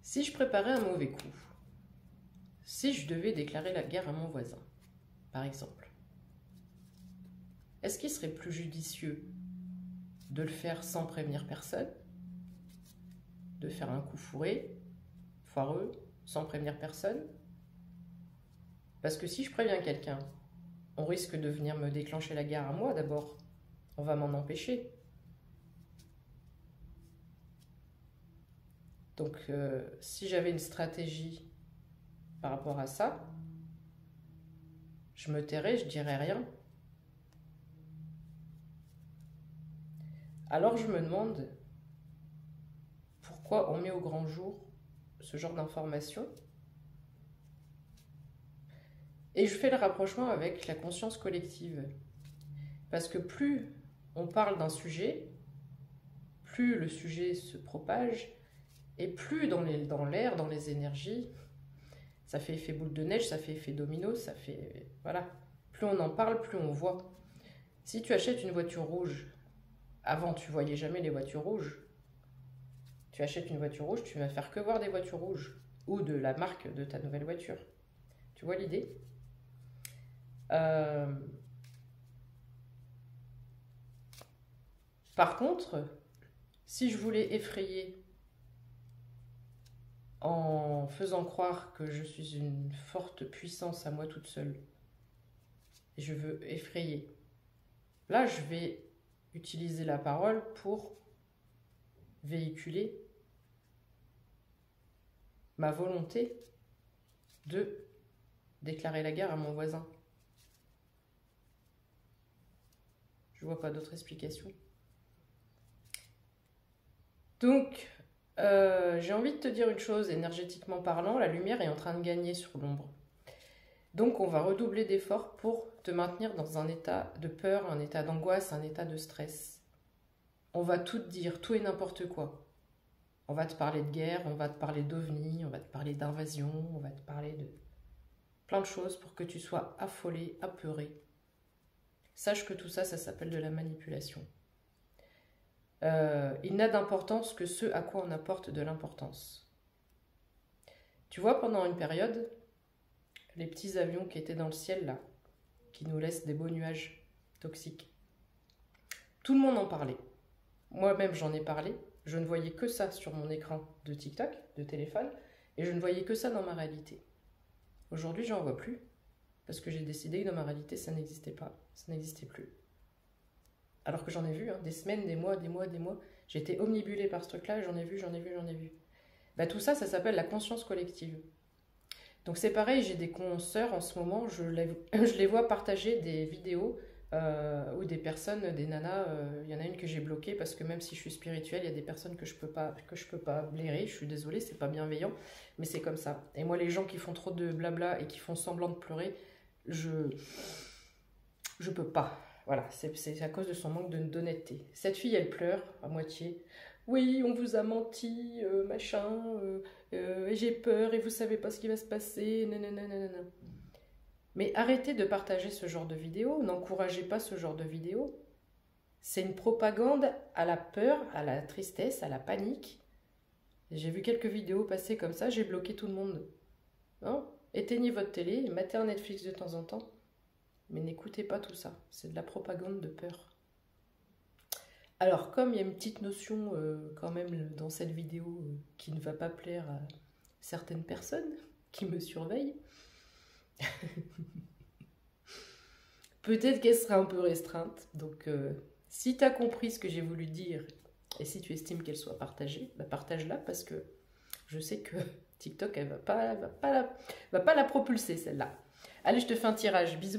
Si je préparais un mauvais coup, si je devais déclarer la guerre à mon voisin, par exemple, est-ce qu'il serait plus judicieux de le faire sans prévenir personne, de faire un coup foireux, sans prévenir personne? Parce que si je préviens quelqu'un, on risque de venir me déclencher la guerre à moi d'abord. On va m'en empêcher. Donc, si j'avais une stratégie par rapport à ça, je me tairais, je dirais rien. Alors je me demande pourquoi on met au grand jour ce genre d'informations. Et je fais le rapprochement avec la conscience collective. Parce que plus on parle d'un sujet, plus le sujet se propage, et plus dans l'air, dans les énergies, ça fait effet boule de neige, ça fait effet domino, ça fait... Voilà. Plus on en parle, plus on voit. Si tu achètes une voiture rouge, avant tu voyais jamais les voitures rouges. Tu achètes une voiture rouge, tu vas faire que voir des voitures rouges. Ou de la marque de ta nouvelle voiture. Tu vois l'idée ? Par contre, si je voulais effrayer en faisant croire que je suis une forte puissance à moi toute seule, et je veux effrayer, là je vais utiliser la parole pour véhiculer ma volonté de déclarer la guerre à mon voisin. Je vois pas d'autre explication. Donc, j'ai envie de te dire une chose, énergétiquement parlant, la lumière est en train de gagner sur l'ombre. Donc, on va redoubler d'efforts pour te maintenir dans un état de peur, un état d'angoisse, un état de stress. On va tout te dire, tout et n'importe quoi. On va te parler de guerre, on va te parler d'ovnis, on va te parler d'invasion, on va te parler de plein de choses pour que tu sois affolé, apeuré. Sache que tout ça, ça s'appelle de la manipulation. Il n'a d'importance que ce à quoi on apporte de l'importance. Tu vois, pendant une période, les petits avions qui étaient dans le ciel, là, qui nous laissent des beaux nuages toxiques, tout le monde en parlait. Moi-même, j'en ai parlé. Je ne voyais que ça sur mon écran de TikTok, de téléphone, et je ne voyais que ça dans ma réalité. Aujourd'hui, j'en vois plus, parce que j'ai décidé que dans ma réalité, ça n'existait pas, ça n'existait plus. Alors que j'en ai vu, hein, des semaines, des mois. J'étais omnibulée par ce truc-là, j'en ai vu. Bah, tout ça, ça s'appelle la conscience collective. Donc c'est pareil, j'ai des consoeurs en ce moment, je les vois partager des vidéos où des personnes, des nanas, il y en a une que j'ai bloquée parce que même si je suis spirituelle, il y a des personnes que je peux pas blairer, je suis désolée, c'est pas bienveillant, mais c'est comme ça. Et moi, les gens qui font trop de blabla et qui font semblant de pleurer, je peux pas. Voilà, c'est à cause de son manque d'honnêteté. Cette fille, elle pleure à moitié. Oui, on vous a menti, machin, et j'ai peur, et vous savez pas ce qui va se passer, nanana. Mais arrêtez de partager ce genre de vidéos, n'encouragez pas ce genre de vidéos. C'est une propagande à la peur, à la tristesse, à la panique. J'ai vu quelques vidéos passer comme ça, j'ai bloqué tout le monde. Non ? Éteignez votre télé, matez un Netflix de temps en temps. Mais n'écoutez pas tout ça, c'est de la propagande de peur. Alors, comme il y a une petite notion quand même dans cette vidéo qui ne va pas plaire à certaines personnes qui me surveillent, peut-être qu'elle sera un peu restreinte. Donc, si tu as compris ce que j'ai voulu dire et si tu estimes qu'elle soit partagée, bah partage-la parce que je sais que TikTok, elle va pas la propulser celle-là. Allez, je te fais un tirage. Bisous.